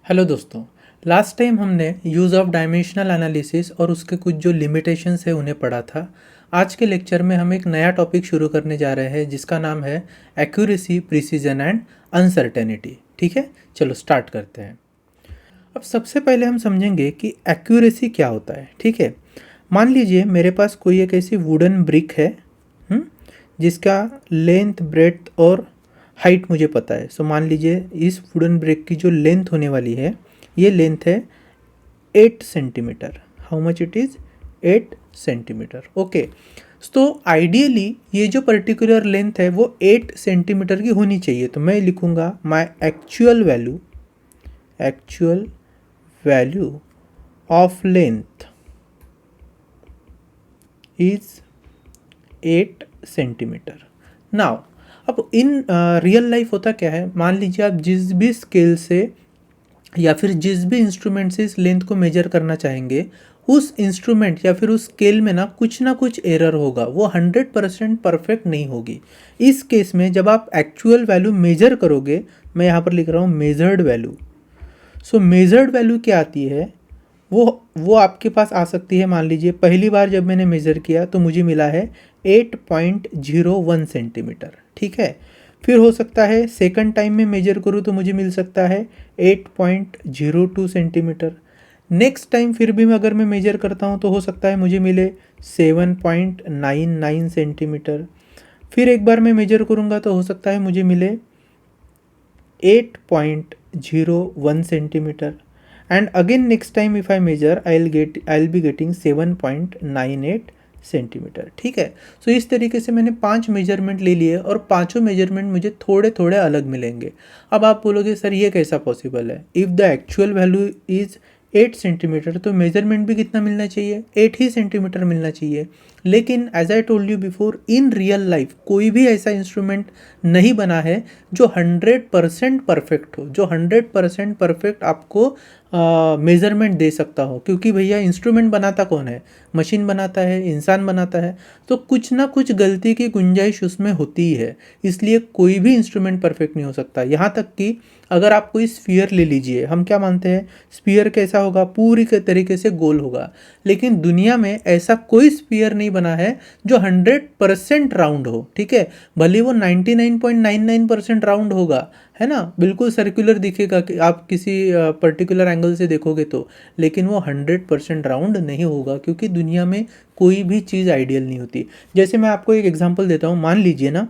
Hello दोस्तों। Last time हमने use of dimensional analysis और उसके कुछ जो लिमिटेशंस है उन्हें पढ़ा था। आज के लेक्चर में हम एक नया टॉपिक शुरू करने जा रहे हैं जिसका नाम है एक्यूरेसी, प्रिसीजन एंड अनसर्टेनिटी। ठीक है, चलो स्टार्ट करते हैं। अब सबसे पहले हम समझेंगे कि एक्यूरेसी क्या होता है। ठीक है, मान लीजिए मेरे पास कोई एक ऐसी वुडन ब्रिक है हुँ? जिसका लेंथ, ब्रेड्थ और हाइट मुझे पता है। सो मान लीजिए इस वुडन ब्रिक की जो लेंथ होने वाली है, ये लेंथ है 8 centimetre. How much it is? 8 centimetre. Okay, तो आइडियली ये जो पर्टिकुलर लेंथ है वो 8 सेंटीमीटर की होनी चाहिए। तो मैं लिखूँगा my actual value of length is 8 centimetre. Now अब इन रियल लाइफ होता क्या है, मान लीजिए आप जिस भी स्केल से या फिर जिस भी इंस्ट्रूमेंट से इस लेंथ को मेजर करना चाहेंगे, उस इंस्ट्रूमेंट या फिर उस स्केल में ना कुछ एरर होगा, वो 100% परफेक्ट नहीं होगी। इस केस में जब आप एक्चुअल वैल्यू मेजर करोगे, मैं यहाँ पर लिख रहा हूँ मेजर्ड वैल्यू। सो मेजर्ड वैल्यू क्या आती है, वो आपके पास आ सकती है। मान लीजिए पहली बार जब मैंने मेज़र किया तो मुझे मिला है 8.01 सेंटीमीटर। ठीक है, फिर हो सकता है सेकंड टाइम में मेजर करूँ तो मुझे मिल सकता है 8.02 सेंटीमीटर। नेक्स्ट टाइम फिर भी अगर मैं मेजर करता हूँ तो हो सकता है मुझे मिले 7.99 सेंटीमीटर। फिर एक बार मैं मेजर करूँगा तो हो सकता है मुझे मिले 8.01 centimetre. And again next time if I measure I'll be getting 7.98 centimetre. ठीक है, सो इस तरीके से मैंने 5 मेजरमेंट ले लिए और पांचों मेजरमेंट मुझे थोड़े थोड़े अलग मिलेंगे। अब आप बोलोगे सर ये कैसा पॉसिबल है? If the actual value is 8 centimetre तो मेजरमेंट भी कितना मिलना चाहिए? 8 ही सेंटीमीटर मिलना चाहिए। लेकिन as I told you before, in real life कोई भी ऐसा इंस्ट्रूमेंट नहीं बना है जो 100% परफेक्ट हो, जो 100% परफेक्ट आपको मेज़रमेंट दे सकता हो। क्योंकि भैया इंस्ट्रूमेंट बनाता कौन है? मशीन बनाता है, इंसान बनाता है। तो कुछ ना कुछ गलती की गुंजाइश उसमें होती ही है, इसलिए कोई भी इंस्ट्रूमेंट परफेक्ट नहीं हो सकता। यहाँ तक कि अगर आप कोई स्फीयर ले लीजिए, हम क्या मानते हैं स्फीयर कैसा होगा? पूरी के तरीके से गोल होगा। लेकिन दुनिया में ऐसा कोई स्फीयर नहीं बना है जो 100% राउंड हो। ठीक है, भले वो 99.99% राउंड होगा, है ना, बिल्कुल सर्कुलर दिखेगा कि आप किसी पर्टिकुलर एंगल से देखोगे तो, लेकिन वो 100% राउंड नहीं होगा क्योंकि दुनिया में कोई भी चीज़ आइडियल नहीं होती। जैसे मैं आपको एक एग्जांपल देता हूँ, मान लीजिए ना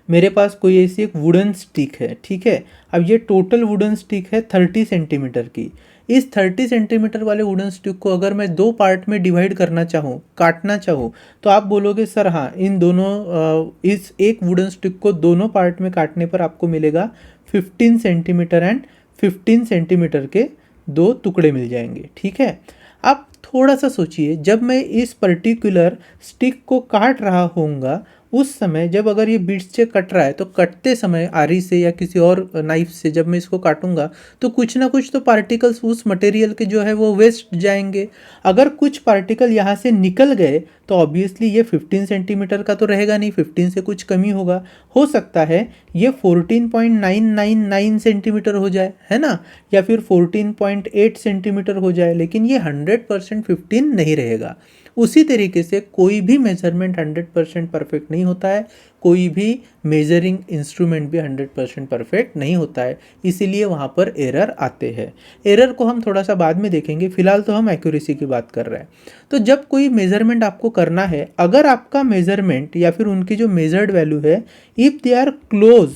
मेरे पास कोई ऐसी एक वुडन स्टिक है। ठीक है, अब ये टोटल वुडन स्टिक है 30 सेंटीमीटर की। इस 30 सेंटीमीटर वाले वुडन स्टिक को अगर मैं दो पार्ट में डिवाइड करना चाहूँ, काटना चाहूँ, तो आप बोलोगे सर हाँ, इन दोनों इस एक वुडन स्टिक को दोनों पार्ट में काटने पर आपको मिलेगा 15 सेंटीमीटर एंड 15 सेंटीमीटर के दो टुकड़े मिल जाएंगे। ठीक है, आप थोड़ा सा सोचिए, जब मैं इस पर्टिकुलर स्टिक को काट रहा होऊंगा, उस समय जब अगर ये बीट्स से कट रहा है तो कटते समय आरी से या किसी और नाइफ से जब मैं इसको काटूंगा तो कुछ ना कुछ तो पार्टिकल्स उस मटेरियल के जो है वो वेस्ट जाएंगे। अगर कुछ पार्टिकल यहाँ से निकल गए तो ऑब्वियसली ये 15 सेंटीमीटर का तो रहेगा नहीं, 15 से कुछ कमी होगा। हो सकता है ये 14.999 सेंटीमीटर हो जाए, है ना, या फिर 14.8 सेंटीमीटर हो जाए, लेकिन ये 100% 15 नहीं रहेगा। उसी तरीके से कोई भी मेजरमेंट 100% परफेक्ट नहीं होता है, कोई भी मेजरिंग इंस्ट्रूमेंट भी 100% परफेक्ट नहीं होता है, इसीलिए वहाँ पर एरर आते हैं। एरर को हम थोड़ा सा बाद में देखेंगे, फिलहाल तो हम एक्यूरेसी की बात कर रहे हैं। तो जब कोई मेजरमेंट आपको करना है, अगर आपका मेजरमेंट या फिर उनकी जो मेजर्ड वैल्यू है, if they are close,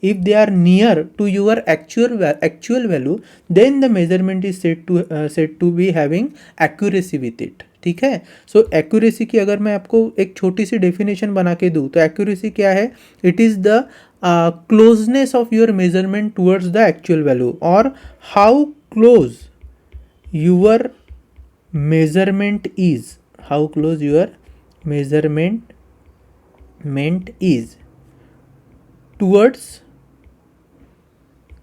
if they are near to your actual value, then the measurement is said to be having accuracy with it। ठीक है, सो एक्यूरेसी की अगर मैं आपको एक छोटी सी डेफिनेशन बना के दूँ तो एक्यूरेसी क्या है? It is the closeness of your measurement towards the actual value, और how close your measurement is, how close your measurement is towards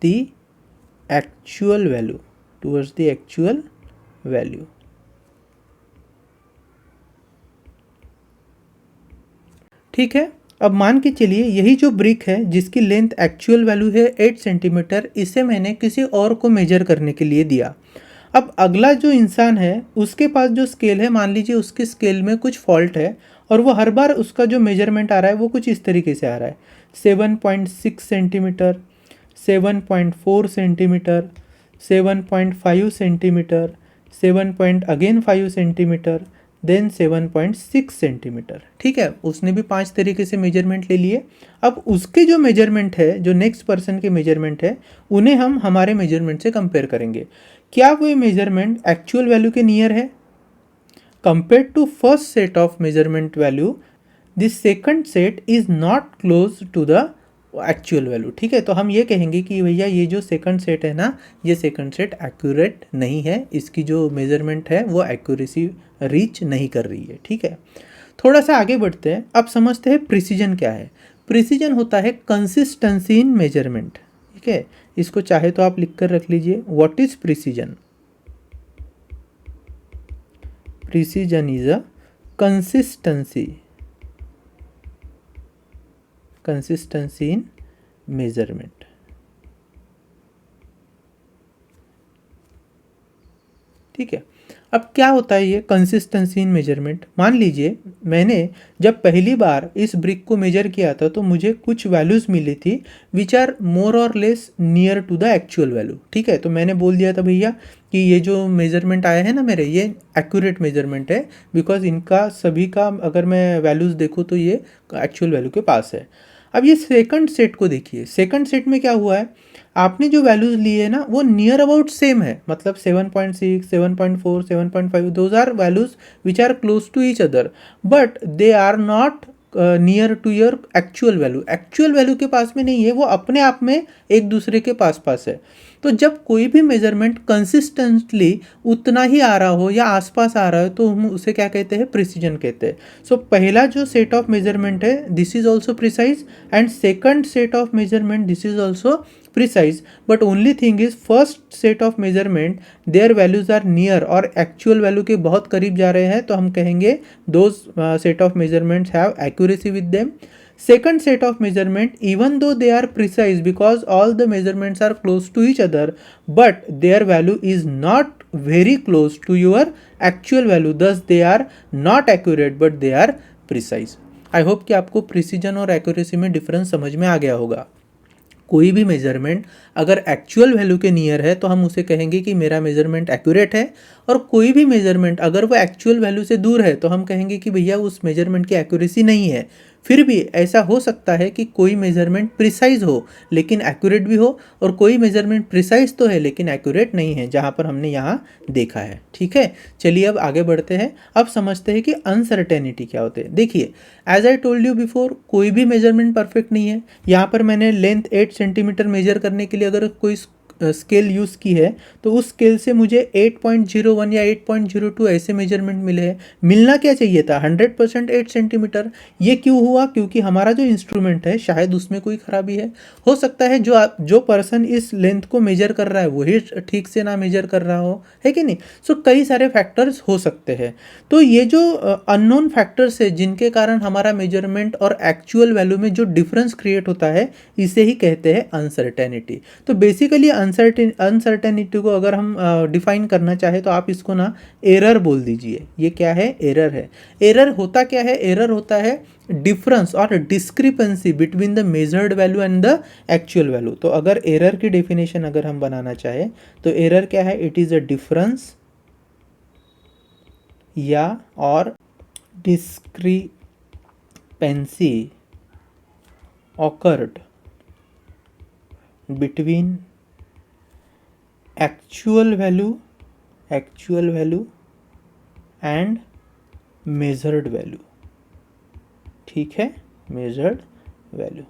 the actual value, towards the actual value। ठीक है, अब मान के चलिए यही जो ब्रिक है जिसकी लेंथ एक्चुअल वैल्यू है 8 सेंटीमीटर, इसे मैंने किसी और को मेजर करने के लिए दिया। अब अगला जो इंसान है उसके पास जो स्केल है, मान लीजिए उसके स्केल में कुछ फॉल्ट है और वो हर बार उसका जो मेजरमेंट आ रहा है वो कुछ इस तरीके से आ रहा है, 7.6 centimetre, 7.4 centimetre, 7.5 centimetre, 7.5 centimetre, then 7.6 centimetre. ठीक है, उसने भी 5 तरीके से मेजरमेंट ले लिए। अब उसके जो मेजरमेंट है, जो नेक्स्ट पर्सन के मेजरमेंट है, उन्हें हम हमारे मेजरमेंट से कंपेयर करेंगे। क्या वो मेजरमेंट एक्चुअल वैल्यू के नियर है? Compare to first set of measurement value, this second set is not close to the actual value. ठीक है, तो हम ये कहेंगे कि भैया ये जो सेकंड सेट है ना, ये सेकंड सेट एक्यूरेट नहीं है, इसकी जो मेजरमेंट है वो एक्यूरेसी रीच नहीं कर रही है। ठीक है, थोड़ा सा आगे बढ़ते हैं। अब समझते हैं प्रिसीजन क्या है। प्रिसीजन होता है कंसिस्टेंसी इन मेजरमेंट। ठीक है, इसको चाहे तो आप लिख कर रख लीजिए, what is precision? Precision is a consistency in measurement। ठीक है, अब क्या होता है ये कंसिस्टेंसी इन मेजरमेंट? मान लीजिए मैंने जब पहली बार इस ब्रिक को मेजर किया था तो मुझे कुछ वैल्यूज़ मिली थी विच आर मोर और less near to the actual value. ठीक है, तो मैंने बोल दिया था भैया कि ये जो मेजरमेंट आया है ना मेरे, ये एक्यूरेट मेजरमेंट है, बिकॉज इनका सभी का अगर मैं वैल्यूज़ देखूँ तो ये एक्चुअल वैल्यू के पास है। अब ये सेकंड सेट को देखिए, सेकंड सेट में क्या हुआ है, आपने जो वैल्यूज़ लिए है ना वो नियर अबाउट सेम है, मतलब 7.6, 7.4, 7.5, those are values which are close to each other, but they are not near to your actual value. Actual value के पास में नहीं है, वो अपने आप में एक दूसरे के पास है। तो जब कोई भी मेजरमेंट कंसिस्टेंटली उतना ही आ रहा हो या आसपास आ रहा है तो हम उसे क्या कहते हैं? प्रिसीजन कहते हैं। सो पहला जो सेट ऑफ मेजरमेंट है this is also precise, and second set of measurement this is also precise, but only thing is first set of measurement their values are near और एक्चुअल वैल्यू के बहुत करीब जा रहे हैं, तो हम कहेंगे those set of measurements have accuracy with them. Second set of measurement, even though they are precise because all the measurements are close to each other, but their value is not very close to your actual value, thus they are not accurate but they are precise। I hope कि आपको precision और accuracy में difference समझ में आ गया होगा। कोई भी मेजरमेंट अगर एक्चुअल वैल्यू के नियर है तो हम उसे कहेंगे कि मेरा मेजरमेंट एक्यूरेट है, और कोई भी मेजरमेंट अगर वो एक्चुअल वैल्यू से दूर है तो हम कहेंगे कि भैया उस मेजरमेंट की एक्यूरेसी नहीं है। फिर भी ऐसा हो सकता है कि कोई मेजरमेंट प्रिसाइज हो लेकिन एक्यूरेट भी हो, और कोई मेजरमेंट प्रिसाइज तो है लेकिन एक्यूरेट नहीं है, जहाँ पर हमने यहाँ देखा है। ठीक है, चलिए अब आगे बढ़ते हैं। अब समझते हैं कि अनसर्टेनिटी क्या होते हैं। देखिए, as I told you before, कोई भी मेजरमेंट परफेक्ट नहीं है। यहाँ पर मैंने लेंथ 8 सेंटीमीटर मेजर करने के लिए अगर कोई स्केल यूज़ की है तो उस स्केल से मुझे 8.01 या 8.02 ऐसे मेजरमेंट मिले हैं। मिलना क्या चाहिए था? 100% 8 सेंटीमीटर। ये क्यों हुआ? क्योंकि हमारा जो इंस्ट्रूमेंट है शायद उसमें कोई खराबी है। हो सकता है जो पर्सन इस लेंथ को मेजर कर रहा है वही ठीक से ना मेजर कर रहा हो, है कि नहीं? सो कई सारे फैक्टर्स हो सकते हैं। तो ये जो अननोन फैक्टर्स है जिनके कारण हमारा मेजरमेंट और एक्चुअल वैल्यू में जो डिफरेंस क्रिएट होता है, इसे ही कहते हैं अनसर्टेनिटी। तो बेसिकली अनसर्टेनिटी को अगर हम डिफाइन करना चाहे तो आप इसको ना एरर बोल दीजिए। ये क्या है? एरर है। एरर होता क्या है? एरर होता है डिफरेंस और discrepancy between the measured value and the actual value. तो अगर एरर की डेफिनेशन अगर हम बनाना चाहे तो एरर क्या है? इट इज़ अ डिफरेंस या और discrepancy occurred between actual value and measured value। ठीक है, measured value।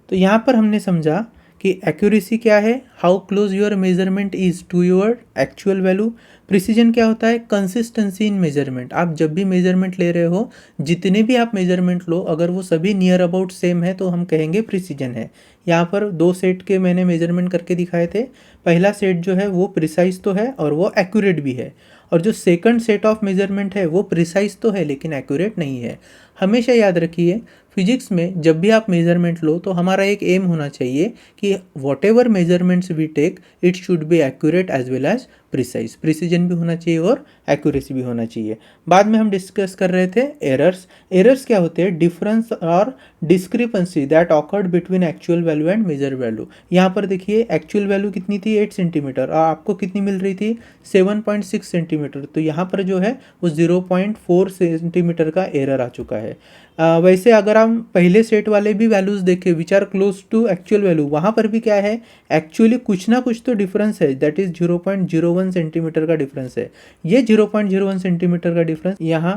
तो यहाँ पर हमने समझा कि एक्यूरेसी क्या है? How close your measurement is to your actual value. Precision क्या होता है? Consistency in measurement. आप जब भी मेजरमेंट ले रहे हो, जितने भी आप मेजरमेंट लो, अगर वो सभी नियर अबाउट सेम है तो हम कहेंगे प्रिसीजन है। यहाँ पर 2 सेट के मैंने मेजरमेंट करके दिखाए थे। पहला सेट जो है वो प्रिसाइज तो है और वो एक्यूरेट भी है, और जो सेकंड सेट ऑफ मेजरमेंट है वो प्रिसाइज तो है लेकिन एक्यूरेट नहीं है। हमेशा याद रखिए फिजिक्स में जब भी आप मेजरमेंट लो तो हमारा एक एम होना चाहिए कि whatever measurements we take it should be accurate as well as precise, precision भी होना चाहिए और एक्यूरेसी भी होना चाहिए। बाद में हम डिस्कस कर रहे थे एरर्स। एरर्स क्या होते हैं? डिफरेंस और discrepancy that occurred between actual value and measure value. यहाँ पर देखिए एक्चुअल वैल्यू कितनी थी 8 सेंटीमीटर और आपको कितनी मिल रही थी 7.6 सेंटीमीटर, तो यहाँ पर जो है वो 0.4 सेंटीमीटर का एरर आ चुका है। वैसे अगर हम पहले सेट वाले भी वैल्यूज़ देखें which are close to actual value, वहाँ पर भी क्या है एक्चुअली कुछ ना कुछ तो डिफरेंस है, दैट इज़ 0.01 सेंटीमीटर का डिफरेंस है। ये 0.01 सेंटीमीटर का डिफरेंस यहाँ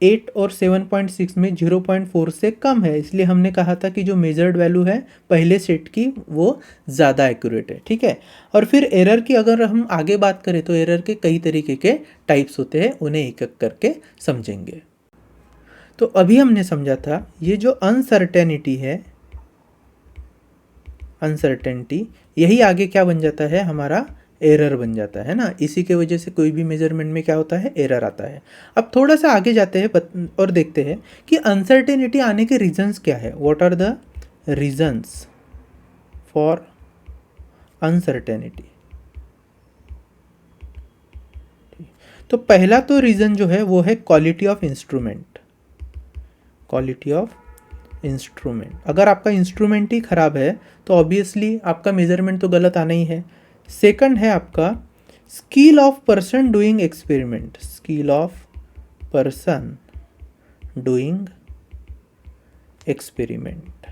8 और 7.6 में 0.4 से कम है, इसलिए हमने कहा था कि जो मेजर्ड वैल्यू है पहले सेट की वो ज़्यादा एक्यूरेट है। ठीक है, और फिर एरर की अगर हम आगे बात करें तो एरर के कई तरीके के टाइप्स होते हैं, उन्हें एक एक करके समझेंगे। तो अभी हमने समझा था ये जो अनसर्टेनिटी है, अनसर्टेनिटी, यही आगे क्या बन जाता है हमारा एरर बन जाता है ना। इसी के वजह से कोई भी मेजरमेंट में क्या होता है एरर आता है। अब थोड़ा सा आगे जाते हैं और देखते हैं कि अनसर्टेनिटी आने के रीजंस क्या है। What are the reasons for uncertainty? तो पहला तो रीजन जो है वो है quality of instrument. Quality of instrument, अगर आपका इंस्ट्रूमेंट ही खराब है तो ऑब्वियसली आपका मेजरमेंट तो गलत आना ही है। सेकंड है आपका skill of person doing experiment. Skill of person doing experiment,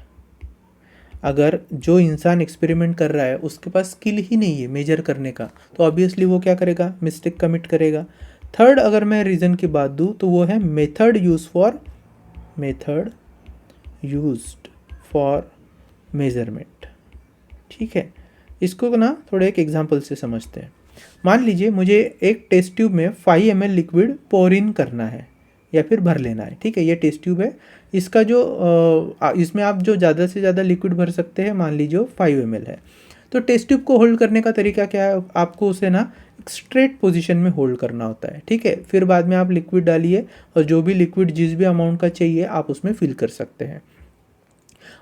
अगर जो इंसान एक्सपेरिमेंट कर रहा है उसके पास स्किल ही नहीं है मेजर करने का तो ऑब्वियसली वो क्या करेगा, मिस्टेक कमिट करेगा। थर्ड अगर मैं रीज़न की बात दूँ तो वो है मेथड यूज्ड फॉर मेजरमेंट। ठीक है, इसको ना थोड़े एक एग्जांपल से समझते हैं। मान लीजिए मुझे एक टेस्ट ट्यूब में 5 ml लिक्विड पोर इन करना है या फिर भर लेना है। ठीक है, ये टेस्ट ट्यूब है, इसका जो इसमें आप जो ज़्यादा से ज़्यादा लिक्विड भर सकते हैं मान लीजिए 5 ml है। तो टेस्ट ट्यूब को होल्ड करने का तरीका क्या है, आपको उसे ना स्ट्रेट पोजीशन में होल्ड करना होता है। ठीक है, फिर बाद में आप लिक्विड डालिए और जो भी लिक्विड जिस भी अमाउंट का चाहिए आप उसमें फिल कर सकते हैं।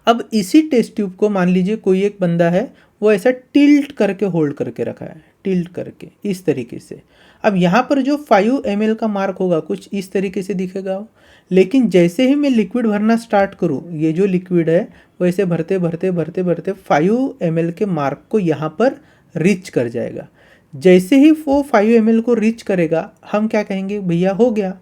अब इसी टेस्ट ट्यूब को मान लीजिए कोई एक बंदा है वो ऐसा टिल्ट करके होल्ड करके रखा है, टिल्ट करके इस तरीके से। अब यहाँ पर जो 5 ml का मार्क होगा कुछ इस तरीके से दिखेगा, लेकिन जैसे ही मैं लिक्विड भरना स्टार्ट करूँ ये जो लिक्विड है वो ऐसे भरते भरते भरते भरते 5 ml के मार्क को यहाँ पर रीच कर जाएगा। जैसे ही वो 5 ml को रीच करेगा हम क्या कहेंगे, भैया हो गया।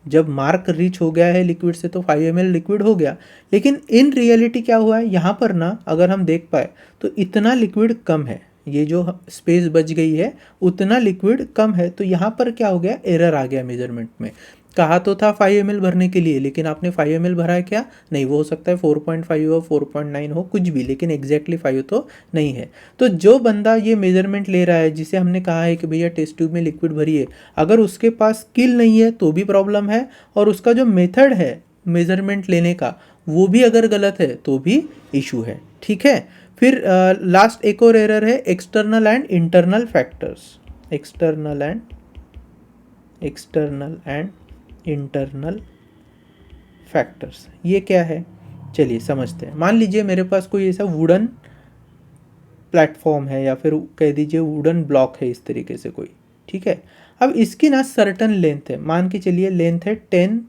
जब मार्क रीच हो गया है लिक्विड से तो 5 ml लिक्विड हो गया। लेकिन इन रियलिटी क्या हुआ है यहाँ पर ना, अगर हम देख पाए तो इतना लिक्विड कम है, ये जो स्पेस बच गई है उतना लिक्विड कम है। तो यहाँ पर क्या हो गया, एरर आ गया मेजरमेंट में। कहा तो था 5 ml भरने के लिए लेकिन आपने 5 ml भरा है क्या, नहीं, वो हो सकता है 4.5 हो 4.9 हो कुछ भी, लेकिन एग्जैक्टली 5 तो नहीं है। तो जो बंदा ये मेजरमेंट ले रहा है जिसे हमने कहा है कि भैया टेस्ट ट्यूब में लिक्विड भरिए, अगर उसके पास स्किल नहीं है तो भी प्रॉब्लम है, और उसका जो मेथड है मेजरमेंट लेने का वो भी अगर गलत है तो भी इशू है। ठीक है, फिर लास्ट एक और एरर है external and internal factors. External and internal factors, ये क्या है चलिए समझते हैं। मान लीजिए मेरे पास कोई ऐसा वुडन प्लेटफॉर्म है या फिर कह दीजिए वुडन ब्लॉक है इस तरीके से कोई। ठीक है, अब इसकी ना सर्टन लेंथ है, मान के चलिए लेंथ है 10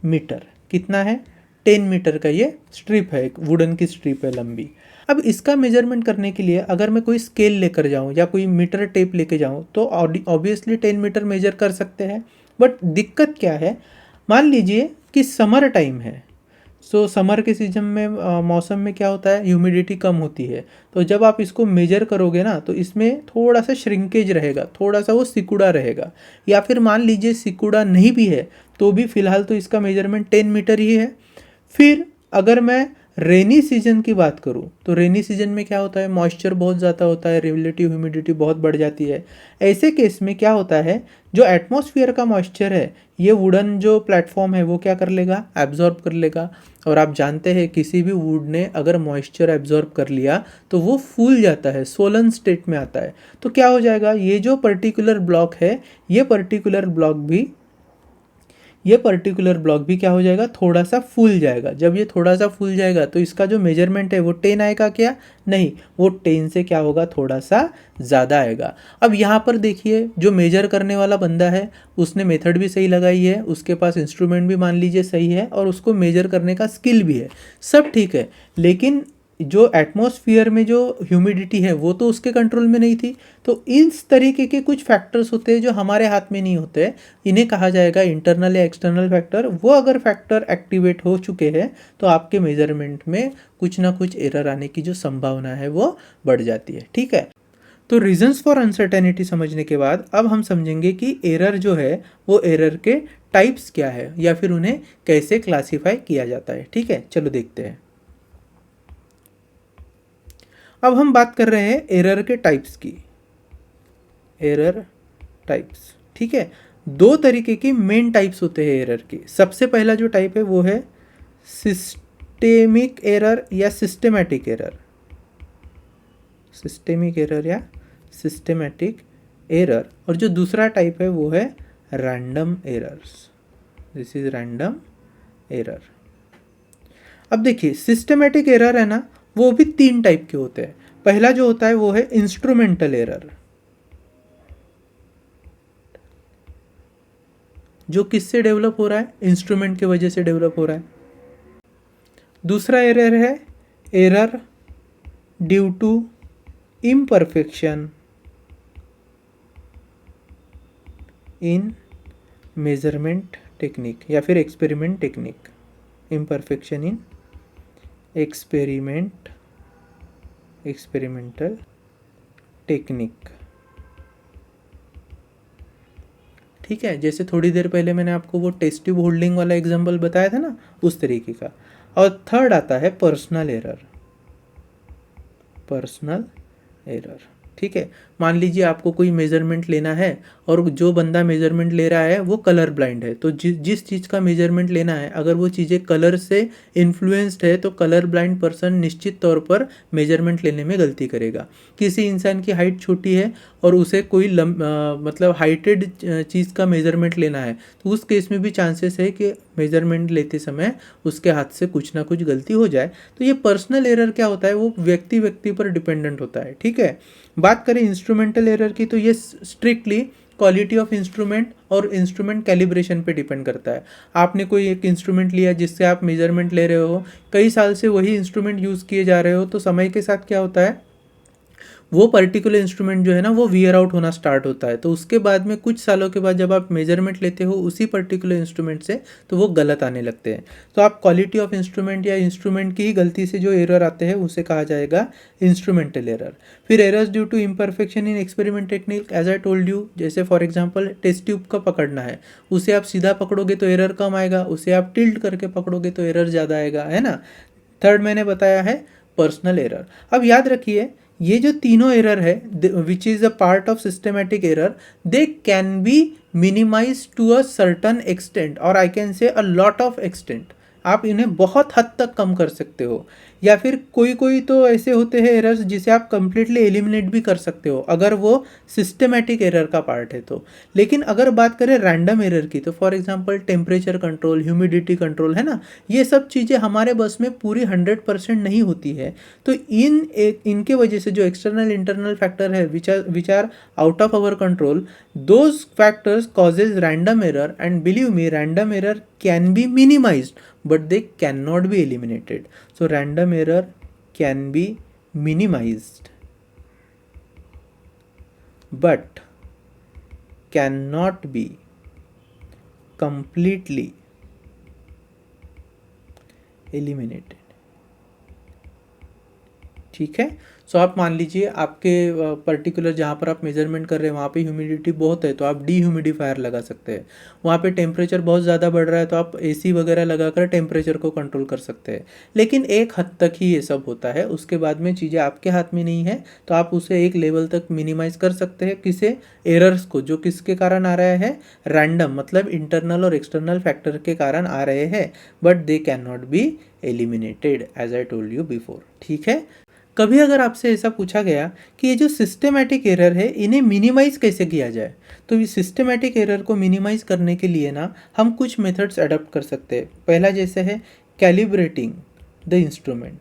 मीटर। कितना है, 10 मीटर का ये स्ट्रिप है, एक वुडन की स्ट्रिप है लंबी। अब इसका मेजरमेंट करने के लिए अगर मैं कोई स्केल लेकर जाऊं या कोई मीटर टेप लेके जाऊं तो ऑब्वियसली 10 मीटर मेजर कर सकते हैं। बट दिक्कत क्या है, मान लीजिए कि समर टाइम है, सो समर के सीजन में मौसम में क्या होता है, ह्यूमिडिटी कम होती है। तो जब आप इसको मेजर करोगे ना तो इसमें थोड़ा सा श्रिंकेज रहेगा, थोड़ा सा वो सिकुड़ा रहेगा, या फिर मान लीजिए सिकुड़ा नहीं भी है तो भी फिलहाल तो इसका मेजरमेंट 10 मीटर ही है। फिर अगर मैं रेनी सीजन की बात करूँ तो रेनी सीजन में क्या होता है, मॉइस्चर बहुत ज़्यादा होता है, रिलेटिव ह्यूमिडिटी बहुत बढ़ जाती है। ऐसे केस में क्या होता है, जो एटमॉस्फेयर का मॉइस्चर है ये वुडन जो प्लेटफॉर्म है वो क्या कर लेगा, एब्जॉर्ब कर लेगा। और आप जानते हैं किसी भी वुड ने अगर मॉइस्चर एब्जॉर्ब कर लिया तो वो फूल जाता है, सोलन स्टेट में आता है। तो क्या हो जाएगा, ये जो पर्टिकुलर ब्लॉक है ये पर्टिकुलर ब्लॉक भी क्या हो जाएगा, थोड़ा सा फूल जाएगा। जब ये थोड़ा सा फूल जाएगा तो इसका जो मेजरमेंट है वो 10 आएगा क्या, नहीं, वो 10 से क्या होगा, थोड़ा सा ज़्यादा आएगा। अब यहाँ पर देखिए जो मेजर करने वाला बंदा है उसने मेथड भी सही लगाई है, उसके पास इंस्ट्रूमेंट भी मान लीजिए सही है, और उसको मेजर करने का स्किल भी है, सब ठीक है। लेकिन जो एटमॉस्फेयर में जो ह्यूमिडिटी है वो तो उसके कंट्रोल में नहीं थी। तो इस तरीके के कुछ फैक्टर्स होते हैं जो हमारे हाथ में नहीं होते, इन्हें कहा जाएगा इंटरनल या एक्सटर्नल फैक्टर। वो अगर फैक्टर एक्टिवेट हो चुके हैं तो आपके मेजरमेंट में कुछ ना कुछ एरर आने की जो संभावना है वो बढ़ जाती है। ठीक है, तो रीजंस फॉर अनसर्टेनिटी समझने के बाद अब हम समझेंगे कि एरर जो है वो एरर के टाइप्स क्या है या फिर उन्हें कैसे क्लासीफाई किया जाता है। ठीक है, चलो देखते हैं। अब हम बात कर रहे हैं एरर के टाइप्स की। एरर टाइप्स, ठीक है, दो तरीके की मेन टाइप्स होते हैं एरर के। सबसे पहला जो टाइप है वो है सिस्टेमिक एरर या सिस्टेमैटिक एरर। सिस्टेमिक एरर या सिस्टेमैटिक एरर। और जो दूसरा टाइप है वो है random errors. This is random error. अब देखिए सिस्टेमैटिक एरर है ना, वो भी तीन टाइप के होते हैं। पहला जो होता है वो है इंस्ट्रूमेंटल एरर, जो किससे डेवलप हो रहा है, इंस्ट्रूमेंट की वजह से डेवलप हो रहा है। दूसरा एरर है error due to imperfection in measurement technique या फिर experiment technique. Imperfection in experimental technique. ठीक है, जैसे थोड़ी देर पहले मैंने आपको वो टेस्ट ट्यूब होल्डिंग वाला एग्जांपल बताया था ना, उस तरीके का। और थर्ड आता है पर्सनल एरर। पर्सनल एरर, ठीक है, मान लीजिए आपको कोई मेजरमेंट लेना है और जो बंदा मेजरमेंट ले रहा है वो कलर ब्लाइंड है। तो जिस चीज़ का मेजरमेंट लेना है अगर वो चीज़ें कलर से इन्फ्लुएंस्ड है तो कलर ब्लाइंड पर्सन निश्चित तौर पर मेजरमेंट लेने में गलती करेगा। किसी इंसान की हाइट छोटी है और उसे कोई मतलब हाइटेड चीज़ का मेजरमेंट लेना है तो उस केस में भी चांसेस है कि मेजरमेंट लेते समय उसके हाथ से कुछ ना कुछ गलती हो जाए। तो ये पर्सनल एरर क्या होता है, वो व्यक्ति व्यक्ति पर डिपेंडेंट होता है। ठीक है, बात करें इंस्ट्रूमेंटल एरर की तो ये स्ट्रिक्टली क्वालिटी ऑफ इंस्ट्रूमेंट और इंस्ट्रूमेंट कैलिब्रेशन पे डिपेंड करता है। आपने कोई एक इंस्ट्रूमेंट लिया जिससे आप मेजरमेंट ले रहे हो, कई साल से वही इंस्ट्रूमेंट यूज़ किए जा रहे हो, तो समय के साथ क्या होता है वो पर्टिकुलर इंस्ट्रूमेंट जो है ना वो वियर आउट होना स्टार्ट होता है। तो उसके बाद में कुछ सालों के बाद जब आप मेजरमेंट लेते हो उसी पर्टिकुलर इंस्ट्रूमेंट से तो वो गलत आने लगते हैं। तो आप क्वालिटी ऑफ इंस्ट्रूमेंट या इंस्ट्रूमेंट की ही गलती से जो एरर आते हैं उसे कहा जाएगा इंस्ट्रूमेंटल एरर। फिर errors due to imperfection in experiment technique, as I told you, जैसे फॉर एग्जाम्पल टेस्ट ट्यूब का पकड़ना है, उसे आप सीधा पकड़ोगे तो एरर कम आएगा, उसे आप टिल्ट करके पकड़ोगे तो एरर ज़्यादा आएगा, है ना। थर्ड मैंने बताया है पर्सनल एरर। अब याद रखिए ये जो तीनों एरर है which is a part of systematic error, they can be minimize to a certain extent और I can say a lot of extent. आप इन्हें बहुत हद तक कम कर सकते हो, या फिर कोई कोई तो ऐसे होते हैं एरर्स जिसे आप कंप्लीटली एलिमिनेट भी कर सकते हो अगर वो सिस्टमेटिक एरर का पार्ट है तो। लेकिन अगर बात करें रैंडम एरर की तो for example temperature control, humidity control, है ना, ये सब चीज़ें हमारे बस में पूरी 100% नहीं होती है। तो इनके वजह से जो एक्सटर्नल इंटरनल फैक्टर है which are out of our control, those factors causes random error and believe me random error can be minimized but they cannot be eliminated. So random error can be minimized but cannot be completely eliminated. ठीक है। सो आप मान लीजिए आपके particular जहाँ पर आप measurement कर रहे हैं वहाँ पे ह्यूमिडिटी बहुत है, तो आप डीह्यूमिडिफायर लगा सकते हैं। वहाँ पे टेम्परेचर बहुत ज़्यादा बढ़ रहा है तो आप एसी वगैरह लगाकर टेम्परेचर को कंट्रोल कर सकते हैं। लेकिन एक हद तक ही ये सब होता है, उसके बाद में चीज़ें आपके हाथ में नहीं है, तो आप उसे एक लेवल तक मिनिमाइज़ कर सकते हैं। किसे? एरर्स को, जो किसके कारण आ रहा है? रैंडम, मतलब इंटरनल और एक्सटर्नल फैक्टर के कारण आ रहे हैं, but they can not be eliminated as I told you before. ठीक है। कभी अगर आपसे ऐसा पूछा गया कि ये जो सिस्टमेटिक एरर है इन्हें मिनिमाइज़ कैसे किया जाए, तो इस सिस्टमेटिक एरर को मिनिमाइज़ करने के लिए ना हम कुछ मेथड्स अडॉप्ट कर सकते हैं। पहला जैसे है calibrating the instrument,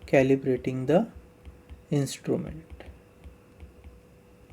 calibrating the instrument.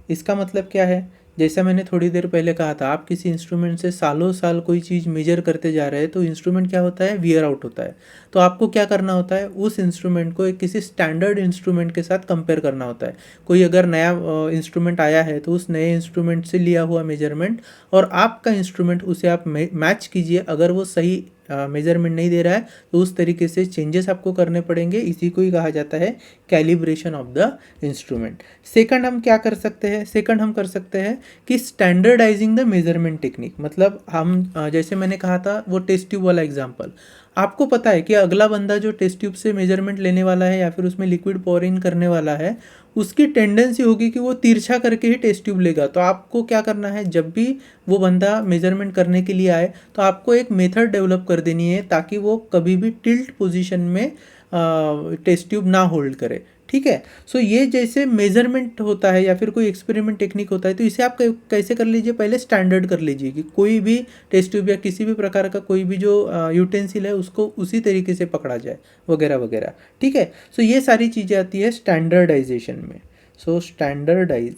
इसका मतलब क्या है? जैसा मैंने थोड़ी देर पहले कहा था, आप किसी इंस्ट्रूमेंट से सालों साल कोई चीज़ मेजर करते जा रहे हैं तो इंस्ट्रूमेंट क्या होता है? वियर आउट होता है। तो आपको क्या करना होता है? उस इंस्ट्रूमेंट को एक किसी स्टैंडर्ड इंस्ट्रूमेंट के साथ कंपेयर करना होता है। कोई अगर नया इंस्ट्रूमेंट आया है तो उस नए इंस्ट्रूमेंट से लिया हुआ मेजरमेंट और आपका इंस्ट्रूमेंट, उसे आप मैच कीजिए। अगर वो सही मेजरमेंट नहीं दे रहा है तो उस तरीके से चेंजेस आपको करने पड़ेंगे। इसी को ही कहा जाता है calibration of the instrument. Second हम क्या कर सकते हैं? सेकंड हम कर सकते हैं कि स्टैंडर्डाइजिंग द मेजरमेंट टेक्निक। मतलब हम जैसे मैंने कहा था वो टेस्ट ट्यूब वाला एग्जांपल, आपको पता है कि अगला बंदा जो टेस्ट ट्यूब से मेजरमेंट लेने वाला है या फिर उसमें लिक्विड पोर इन करने वाला है, उसकी टेंडेंसी होगी कि वो तिरछा करके ही टेस्ट ट्यूब लेगा। तो आपको क्या करना है? जब भी वो बंदा मेजरमेंट करने के लिए आए तो आपको एक मेथड डेवलप कर देनी है ताकि वो कभी भी टिल्ट पोजीशन में टेस्ट ट्यूब ना होल्ड करे। ठीक है। सो ये जैसे मेजरमेंट होता है या फिर कोई एक्सपेरिमेंट टेक्निक होता है, तो इसे आप कैसे कर लीजिए? पहले स्टैंडर्ड कर लीजिए कि कोई भी टेस्ट ट्यूब या किसी भी प्रकार का कोई भी जो यूटेंसिल है उसको उसी तरीके से पकड़ा जाए, वगैरह वगैरह। ठीक है। सो ये सारी चीज़ें आती है स्टैंडर्डाइजेशन में। सो स्टैंडर्डाइज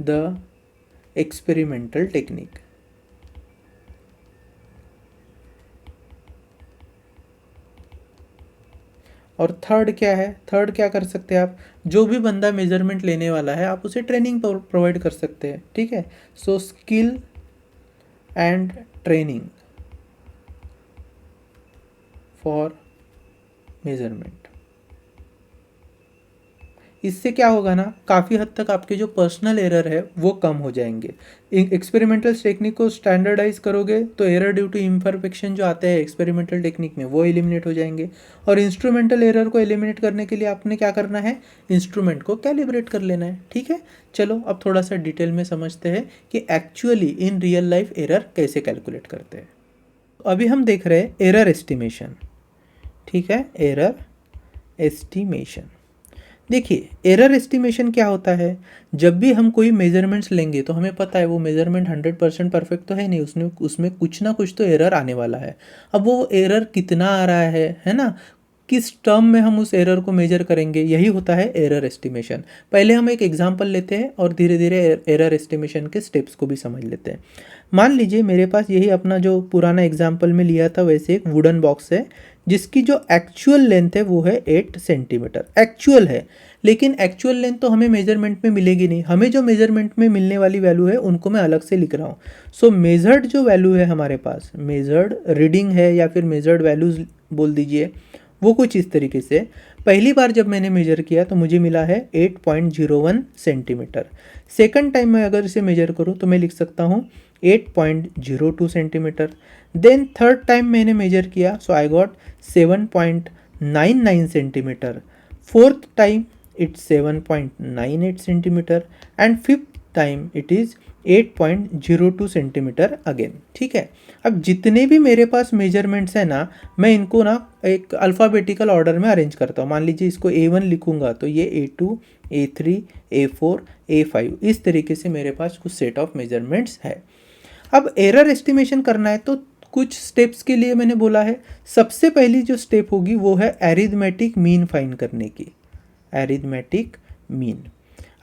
द एक्सपेरिमेंटल टेक्निक। और थर्ड क्या है? थर्ड क्या कर सकते हैं आप? जो भी बंदा मेजरमेंट लेने वाला है आप उसे ट्रेनिंग प्रोवाइड कर सकते हैं। ठीक है। So skill and training for measurement. इससे क्या होगा ना, काफ़ी हद तक आपके जो पर्सनल एरर है वो कम हो जाएंगे। एक्सपेरिमेंटल टेक्निक को स्टैंडर्डाइज करोगे तो एरर ड्यू टू इम्परफेक्शन जो आते हैं एक्सपेरिमेंटल टेक्निक में वो एलिमिनेट हो जाएंगे। और इंस्ट्रूमेंटल एरर को एलिमिनेट करने के लिए आपने क्या करना है? इंस्ट्रूमेंट को कैलिब्रेट कर लेना है। ठीक है। चलो अब थोड़ा सा डिटेल में समझते हैं कि actually in real life error कैसे कैलकुलेट करते हैं। अभी हम देख रहे हैं एरर एस्टिमेशन। ठीक है, एरर एस्टिमेशन। देखिए एरर एस्टिमेशन क्या होता है? जब भी हम कोई मेजरमेंट्स लेंगे तो हमें पता है वो मेजरमेंट 100% परफेक्ट तो है नहीं, उसमें कुछ ना कुछ तो एरर आने वाला है। अब वो एरर कितना आ रहा है ना, किस टर्म में हम उस एरर को मेजर करेंगे, यही होता है एरर एस्टिमेशन। पहले हम एक एग्जांपल लेते हैं और धीरे धीरे एरर एस्टिमेशन के स्टेप्स को भी समझ लेते हैं। मान लीजिए मेरे पास यही अपना जो पुराना एग्जांपल में लिया था वैसे एक वुडन बॉक्स है जिसकी जो एक्चुअल लेंथ है वो है 8 सेंटीमीटर एक्चुअल है। लेकिन एक्चुअल लेंथ तो हमें मेजरमेंट में मिलेगी नहीं, हमें जो मेजरमेंट में मिलने वाली वैल्यू है उनको मैं अलग से लिख रहा हूँ। सो मेजर्ड जो वैल्यू है हमारे पास, मेजर्ड रीडिंग है या फिर मेजर्ड वैल्यूज बोल दीजिए, वो कुछ इस तरीके से। पहली बार जब मैंने मेजर किया तो मुझे मिला है 8.01 सेंटीमीटर। सेकंड टाइम मैं अगर इसे मेजर करूँ तो मैं लिख सकता हूँ 8.02 सेंटीमीटर। देन थर्ड टाइम मैंने मेजर किया so I got 7.99 centimetre. Fourth time it's 7.98 centimetre and fifth time it is 8.02 centimetre again. ठीक है। अब जितने भी मेरे पास मेजरमेंट्स हैं ना, मैं इनको ना एक अल्फ़ाबेटिकल ऑर्डर में अरेंज करता हूँ। मान लीजिए इसको A1 लिखूंगा तो ये A2, A3, A4, A5, इस तरीके से मेरे पास कुछ सेट ऑफ मेजरमेंट्स है। अब एरर एस्टिमेशन करना है तो कुछ स्टेप्स के लिए मैंने बोला है। सबसे पहली जो स्टेप होगी वो है एरिथमेटिक मीन फाइंड करने की, एरिथमेटिक मीन।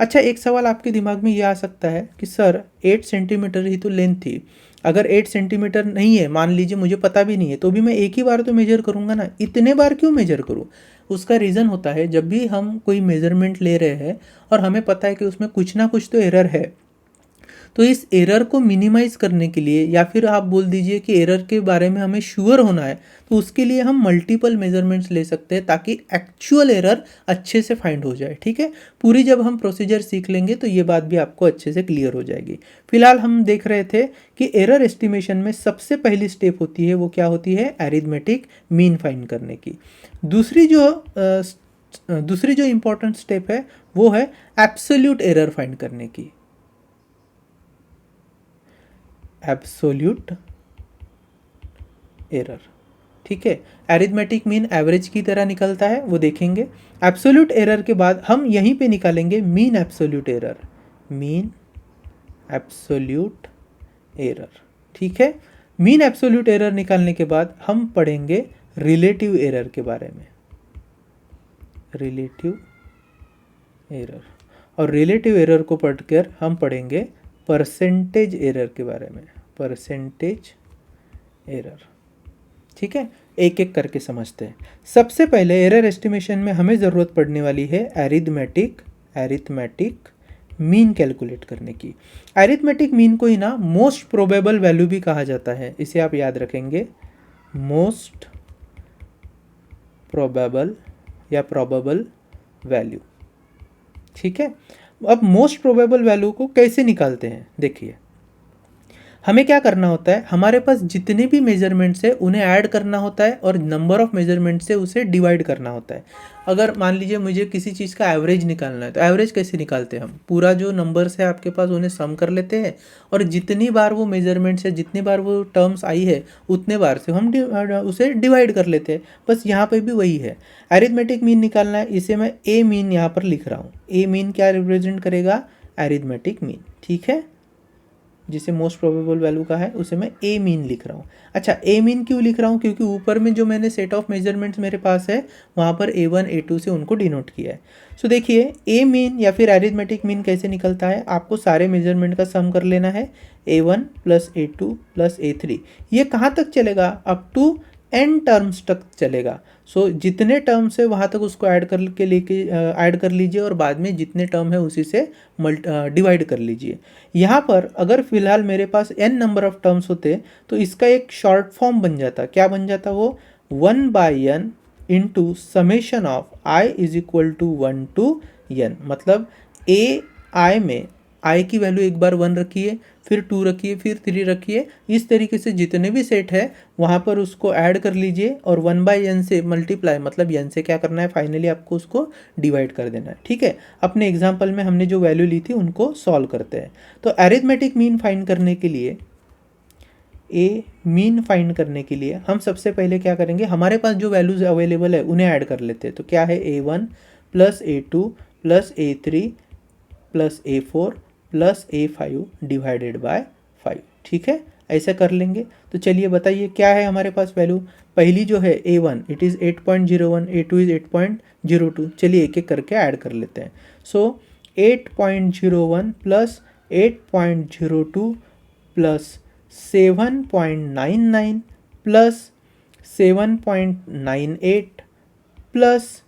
अच्छा, एक सवाल आपके दिमाग में ये आ सकता है कि सर 8 सेंटीमीटर ही तो लेंथ थी, अगर 8 सेंटीमीटर नहीं है, मान लीजिए मुझे पता भी नहीं है, तो भी मैं एक ही बार तो मेजर करूँगा ना, इतने बार क्यों मेजर करूँ? उसका रीज़न होता है जब भी हम कोई मेजरमेंट ले रहे हैं और हमें पता है कि उसमें कुछ ना कुछ तो एरर है, तो इस एरर को मिनिमाइज़ करने के लिए या फिर आप बोल दीजिए कि एरर के बारे में हमें श्योर होना है, तो उसके लिए हम मल्टीपल मेजरमेंट्स ले सकते हैं ताकि एक्चुअल एरर अच्छे से फाइंड हो जाए। ठीक है, पूरी जब हम प्रोसीजर सीख लेंगे तो ये बात भी आपको अच्छे से क्लियर हो जाएगी। फिलहाल हम देख रहे थे कि एरर एस्टिमेशन में सबसे पहली स्टेप होती है वो क्या होती है, अरिथमेटिक मीन फाइंड करने की। दूसरी जो इंपॉर्टेंट स्टेप है वो है एब्सोल्यूट एरर फाइंड करने की। एब्सोल्यूट एरर, ठीक है, अरिथमेटिक मीन एवरेज की तरह निकलता है, वो देखेंगे। एब्सोल्यूट एरर के बाद हम यहीं पे निकालेंगे mean absolute error, mean absolute error. ठीक है, मीन एब्सोल्यूट एरर निकालने के बाद हम पढ़ेंगे रिलेटिव एरर के बारे में, रिलेटिव एरर। और रिलेटिव एरर को पढ़कर हम पढ़ेंगे परसेंटेज एरर के बारे में, परसेंटेज एरर। ठीक है, एक एक करके समझते हैं। सबसे पहले एरर एस्टिमेशन में हमें ज़रूरत पड़ने वाली है अरिथमेटिक मीन कैलकुलेट करने की। अरिथमेटिक मीन को ही ना मोस्ट प्रोबेबल वैल्यू भी कहा जाता है, इसे आप याद रखेंगे, मोस्ट प्रोबेबल या प्रोबेबल वैल्यू। ठीक है, अब मोस्ट प्रोबेबल वैल्यू को कैसे निकालते हैं, देखिए हमें क्या करना होता है, हमारे पास जितने भी मेजरमेंट्स है उन्हें ऐड करना होता है और नंबर ऑफ मेजरमेंट से उसे डिवाइड करना होता है। अगर मान लीजिए मुझे किसी चीज़ का एवरेज निकालना है, तो एवरेज कैसे निकालते हैं, हम पूरा जो नंबर्स है आपके पास उन्हें सम कर लेते हैं और जितनी बार वो मेजरमेंट्स है, जितनी बार वो टर्म्स आई है, उतने बार से हम उसे डिवाइड कर लेते हैं। बस यहाँ पर भी वही है, अरिथमेटिक मीन निकालना है, इसे मैं ए मीन यहाँ पर लिख रहा हूँ। ए मीन क्या रिप्रेजेंट करेगा, अरिथमेटिक मीन। ठीक है, जिसे मोस्ट प्रोबेबल वैल्यू का है उसे मैं ए मीन लिख रहा हूँ। अच्छा, ए मीन क्यों लिख रहा हूँ, क्योंकि ऊपर में जो मैंने सेट ऑफ मेजरमेंट्स मेरे पास है वहाँ पर A1 A2 से उनको डिनोट किया है। सो देखिए ए मीन या फिर अरिथमेटिक मीन कैसे निकलता है, आपको सारे मेजरमेंट का सम कर लेना है, A1 + A2 + A3। ये कहाँ तक चलेगा, अप टू n टर्म्स तक चलेगा। सो जितने टर्म्स है वहाँ तक उसको ऐड कर लीजिए और बाद में जितने टर्म है उसी से डिवाइड कर लीजिए। यहाँ पर अगर फिलहाल मेरे पास n नंबर ऑफ टर्म्स होते तो इसका एक शॉर्ट फॉर्म बन जाता, क्या बन जाता वो, 1/n into summation of i = 1 to n। मतलब ए आई में i की वैल्यू एक बार 1 रखिए, फिर 2 रखिए, फिर 3 रखिए, इस तरीके से जितने भी सेट है वहाँ पर उसको ऐड कर लीजिए और 1/n से मल्टीप्लाई, मतलब n से क्या करना है, फाइनली आपको उसको डिवाइड कर देना है। ठीक है, अपने एग्जाम्पल में हमने जो वैल्यू ली थी उनको सॉल्व करते हैं। तो अरिथमेटिक मीन फाइंड करने के लिए, ए मीन फाइंड करने के लिए हम सबसे पहले क्या करेंगे, हमारे पास जो वैल्यूज अवेलेबल है उन्हें ऐड कर लेते हैं। तो क्या है, A1 + A2 + A3 + A4 + A5 divided by 5। ठीक है, ऐसा कर लेंगे। तो चलिए बताइए क्या है हमारे पास वैल्यू। पहली जो है A1 it is 8.01, A2 is 8.02। चलिए एक एक करके ऐड कर लेते हैं। सो 8.01 + 8.02 + 7.99 + 7.98 +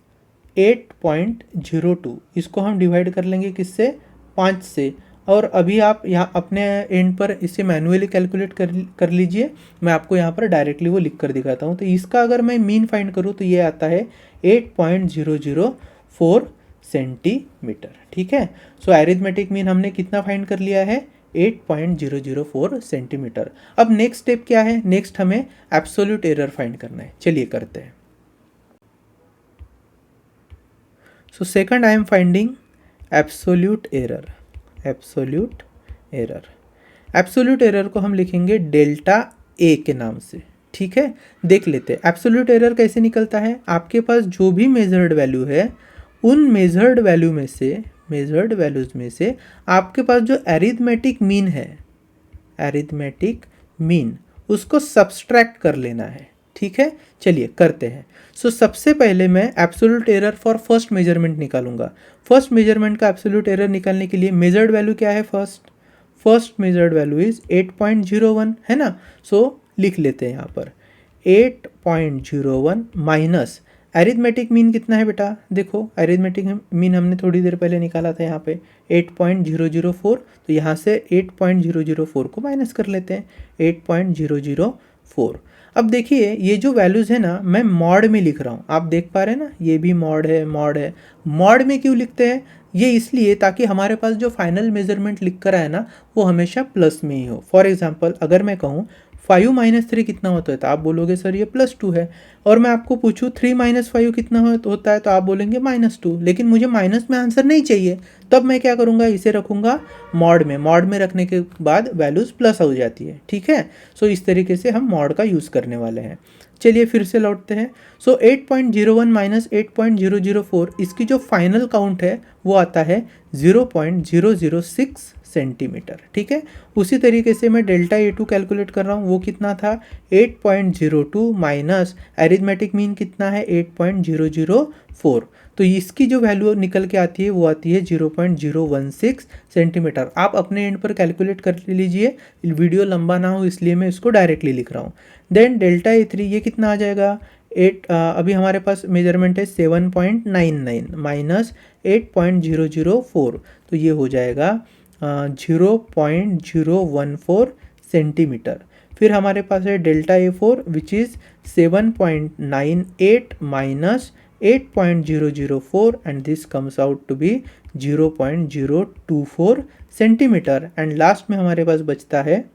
8.02, इसको हम डिवाइड कर लेंगे किससे, 5 से। और अभी आप यहाँ अपने एंड पर इसे मैन्युअली कैलकुलेट कर लीजिए, मैं आपको यहाँ पर डायरेक्टली वो लिख कर दिखाता हूँ। तो इसका अगर मैं मीन फाइंड करूँ तो ये आता है 8.004 सेंटीमीटर। ठीक है, सो अरिथमेटिक मीन हमने कितना फाइंड कर लिया है, 8.004 सेंटीमीटर। अब नेक्स्ट स्टेप क्या है, नेक्स्ट हमें एब्सोल्यूट एरर फाइंड करना है। चलिए करते हैं। So second I am finding absolute error. Absolute error, absolute error को हम लिखेंगे डेल्टा ए के नाम से। ठीक है, देख लेते हैं एब्सोल्यूट एरर कैसे निकलता है। आपके पास जो भी मेजर्ड वैल्यू है उन मेजर्ड वैल्यूज में से आपके पास जो अरिथमेटिक मीन है, अरिथमेटिक मीन, उसको सब्सट्रैक्ट कर लेना है। ठीक है, चलिए करते हैं। सो सबसे पहले मैं absolute error for first measurement निकालूंगा। फर्स्ट मेजरमेंट का एब्सोल्यूट एरर निकालने के लिए मेजर्ड वैल्यू क्या है, फर्स्ट मेजर्ड वैल्यू इज 8.01 है ना। सो लिख लेते हैं यहाँ पर 8.01 माइनस एरिथमेटिक मीन कितना है बेटा, देखो एरिथमेटिक मीन हमने थोड़ी देर पहले निकाला था यहाँ पे 8.004, तो यहाँ से 8.004 को माइनस कर लेते हैं 8.004। अब देखिए ये जो वैल्यूज़ है ना मैं मॉड में लिख रहा हूँ, आप देख पा रहे हैं ना, ये भी मॉड है, मॉड है। मॉड में क्यों लिखते हैं, ये इसलिए ताकि हमारे पास जो फाइनल मेजरमेंट लिख कर आए ना वो हमेशा प्लस में ही हो। फॉर एग्जांपल अगर मैं कहूँ 5 - 3 कितना होता है, तो आप बोलोगे सर ये +2 है, और मैं आपको पूछूँ 3 - 5 कितना होता है, तो आप बोलेंगे -2, लेकिन मुझे माइनस में आंसर नहीं चाहिए, तब मैं क्या करूँगा, इसे रखूँगा मॉड में। मॉड में रखने के बाद वैल्यूज़ प्लस हो जाती है, ठीक है। सो इस तरीके से हम मॉड का यूज़ करने वाले हैं। चलिए फिर से लौटते हैं। सो 8.01 - 8.004 इसकी जो फाइनल काउंट है वो आता है 0.006 सेंटीमीटर, ठीक है। उसी तरीके से मैं डेल्टा A2 कैलकुलेट कर रहा हूँ, वो कितना था 8.02 माइनस एरिथमेटिक मीन कितना है 8.004, तो इसकी जो वैल्यू निकल के आती है वो आती है 0.016 सेंटीमीटर। आप अपने एंड पर कैलकुलेट कर लीजिए, वीडियो लंबा ना हो इसलिए मैं इसको डायरेक्टली लिख रहा हूँ। देन डेल्टा A3 ये कितना आ जाएगा, अभी हमारे पास मेजरमेंट है 7.99 माइनस 8.004, तो ये हो जाएगा 0.014 सेंटीमीटर। फिर हमारे पास है delta A4 which is 7.98 minus 8.004 and this comes out to be 0.024 centimetre. And last में हमारे पास बचता है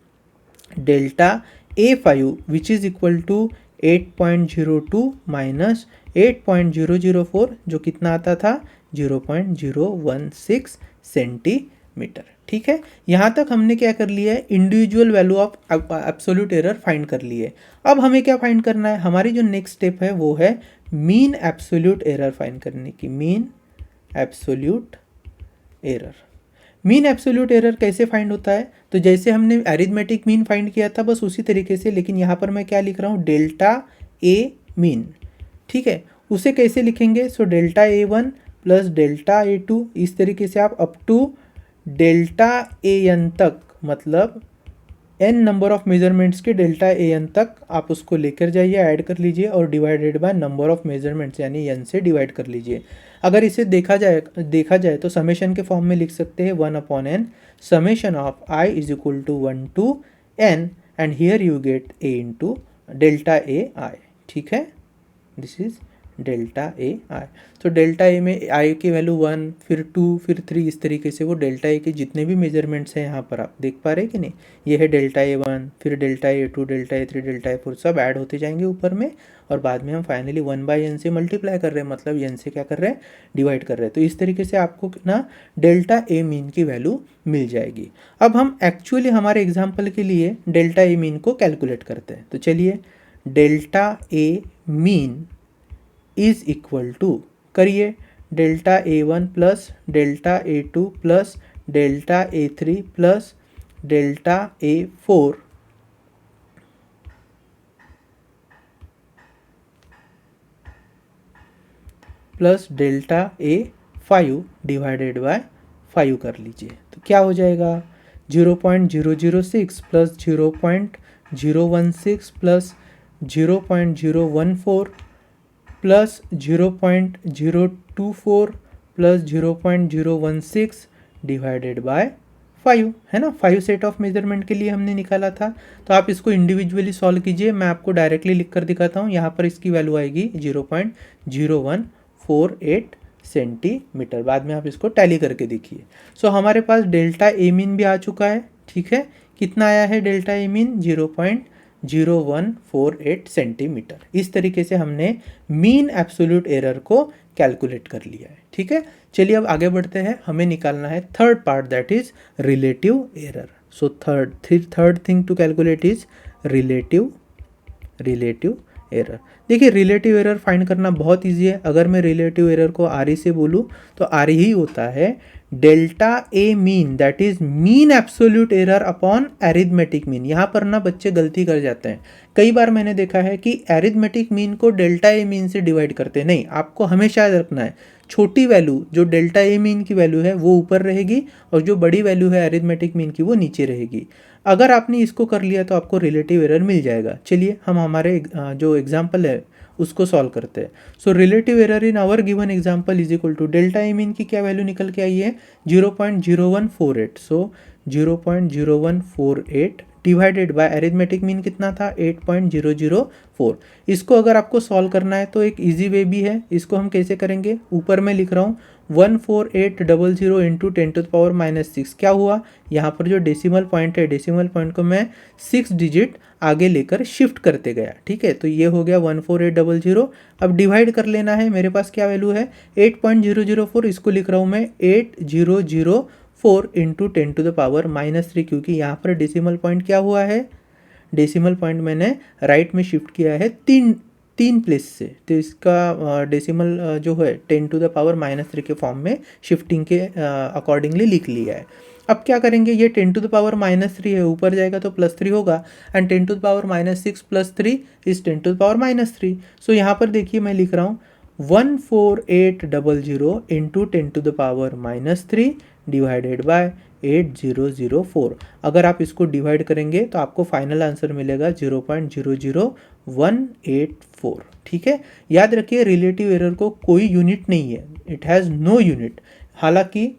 delta A5 which is equal to 8.02 minus 8.004 जो कितना आता था 0.016 सेंटीमीटर, ठीक है। यहाँ तक हमने क्या कर लिया है, individual value of absolute error find कर लिए। अब हमें क्या फाइंड करना है, हमारी जो नेक्स्ट स्टेप है वो है मीन एब्सोल्यूट एरर फाइंड करने की। Mean absolute error, mean absolute error कैसे फाइंड होता है, तो जैसे हमने एरिथमेटिक मीन फाइंड किया था बस उसी तरीके से, लेकिन यहाँ पर मैं क्या लिख रहा हूँ डेल्टा ए मीन, ठीक है। उसे कैसे लिखेंगे, so delta A1 plus delta A2, इस तरीके से आप अप टू डेल्टा AN तक, मतलब n नंबर ऑफ मेजरमेंट्स के डेल्टा AN तक आप उसको लेकर जाइए, ऐड कर लीजिए और divided by number of measurements यानी n से डिवाइड कर लीजिए। अगर इसे देखा जाए तो समेशन के फॉर्म में लिख सकते हैं 1/n summation of i is equal to 1 to n and here you get a into delta AI, ठीक है। This is delta AI। तो डेल्टा A में I की वैल्यू 1, फिर 2, फिर 3, इस तरीके से वो डेल्टा A के जितने भी मेजरमेंट्स हैं यहाँ पर आप देख पा रहे हैं कि नहीं, ये है डेल्टा A1, फिर delta A2, delta A3, delta A4 सब ऐड होते जाएंगे ऊपर में, और बाद में हम फाइनली 1/n से मल्टीप्लाई कर रहे हैं, मतलब n से क्या कर रहे हैं, डिवाइड कर रहे हैं। तो इस तरीके से आपको ना डेल्टा A मीन की वैल्यू मिल जाएगी। अब हम एक्चुअली हमारे एग्जाम्पल के लिए डेल्टा A मीन को कैलकुलेट करते हैं। तो चलिए delta A mean is equal to करिए delta A1 plus delta A2 plus delta A3 plus delta A4 plus delta A5 divided by 5 कर लीजिए, तो क्या हो जाएगा 0.006 plus 0.016 plus 0.014 plus 0.024 plus 0.016 divided by 5 है ना। 5 सेट ऑफ मेजरमेंट के लिए हमने निकाला था, तो आप इसको इंडिविजुअली सॉल्व कीजिए, मैं आपको डायरेक्टली लिख कर दिखाता हूँ। यहाँ पर इसकी वैल्यू आएगी 0.0148 सेंटीमीटर, बाद में आप इसको टैली करके देखिए। सो हमारे पास डेल्टा A मीन भी आ चुका है, ठीक है। कितना आया है डेल्टा A मीन 0.0148 सेंटीमीटर। इस तरीके से हमने मीन एब्सोल्यूट एरर को कैलकुलेट कर लिया है, ठीक है। चलिए अब आगे बढ़ते हैं, हमें निकालना है third part that is relative error. So third thing to calculate is relative error. देखिए रिलेटिव एरर फाइंड करना बहुत ईजी है। अगर मैं रिलेटिव एरर को RE से बोलूँ तो RE ही होता है delta A mean that is mean absolute error upon arithmetic mean. यहाँ पर ना बच्चे गलती कर जाते हैं, कई बार मैंने देखा है कि एरिथमेटिक मीन को डेल्टा A मीन से डिवाइड करते हैं। नहीं, आपको हमेशा याद रखना है छोटी वैल्यू जो डेल्टा A मीन की वैल्यू है वो ऊपर रहेगी, और जो बड़ी वैल्यू है एरिथमेटिक मीन की वो नीचे रहेगी। अगर आपने इसको कर लिया तो आपको रिलेटिव एरर मिल जाएगा। चलिए हम हमारे जो एग्जाम्पल है उसको सॉल्व करते हैं। So relative error in our given example is equal to delta A mean की क्या वैल्यू निकल के आई है 0.0148। So 0.0148 divided by arithmetic mean कितना था 8.004। इसको अगर आपको सॉल्व करना है तो एक इजी वे भी है। इसको हम कैसे करेंगे, ऊपर मैं लिख रहा हूँ 14800 इंटू 10⁻⁻6। क्या हुआ, यहाँ पर जो डेसिमल पॉइंट है, डेसिमल पॉइंट को मैं 6 डिजिट आगे लेकर शिफ्ट करते गया। ठीक है, तो ये हो गया 14800। अब डिवाइड कर लेना है, मेरे पास क्या वैल्यू है 8.004, इसको लिख रहा हूँ मैं 8004 इंटू 10⁻⁻3, क्योंकि यहाँ पर डेसिमल पॉइंट क्या हुआ है, डेसिमल पॉइंट मैंने राइट में शिफ्ट किया है तीन प्लेस से, तो इसका डेसिमल जो है 10⁻⁻3 के फॉर्म में शिफ्टिंग के अकॉर्डिंगली लिख लिया है। अब क्या करेंगे, ये 10⁻³ है, ऊपर जाएगा तो +3 होगा, एंड 10⁻⁻6 + 3 इज 10⁻3। सो यहाँ पर देखिए मैं लिख रहा हूँ 14800 इंटू 10⁻³ डिवाइडेड बाय 8004। अगर आप इसको डिवाइड करेंगे तो आपको फाइनल आंसर मिलेगा 0.00184। ठीक है, याद रखिए रिलेटिव एरर को कोई यूनिट नहीं है, इट हैज़ नो यूनिट। हालांकि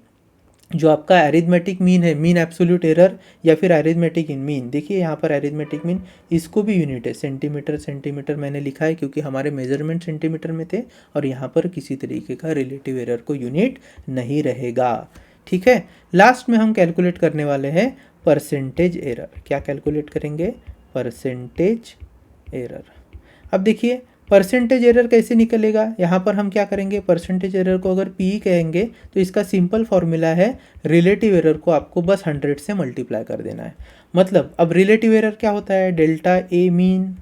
जो आपका अरिथमेटिक मीन है, मीन एब्सोल्यूट एरर या फिर अरिथमेटिक इन मीन, देखिए यहाँ पर अरिथमेटिक मीन इसको भी यूनिट है, सेंटीमीटर मैंने लिखा है क्योंकि हमारे मेजरमेंट सेंटीमीटर में थे, और यहाँ पर किसी तरीके का रिलेटिव एरर को यूनिट नहीं रहेगा। ठीक है, लास्ट में हम कैलकुलेट करने वाले हैं परसेंटेज एरर। क्या कैलकुलेट करेंगे, परसेंटेज एरर। अब देखिए परसेंटेज एरर कैसे निकलेगा, यहाँ पर हम क्या करेंगे, परसेंटेज एरर को अगर पी कहेंगे तो इसका सिंपल फॉर्मूला है, रिलेटिव एरर को आपको बस 100 से मल्टीप्लाई कर देना है। मतलब अब रिलेटिव एरर क्या होता है, delta A mean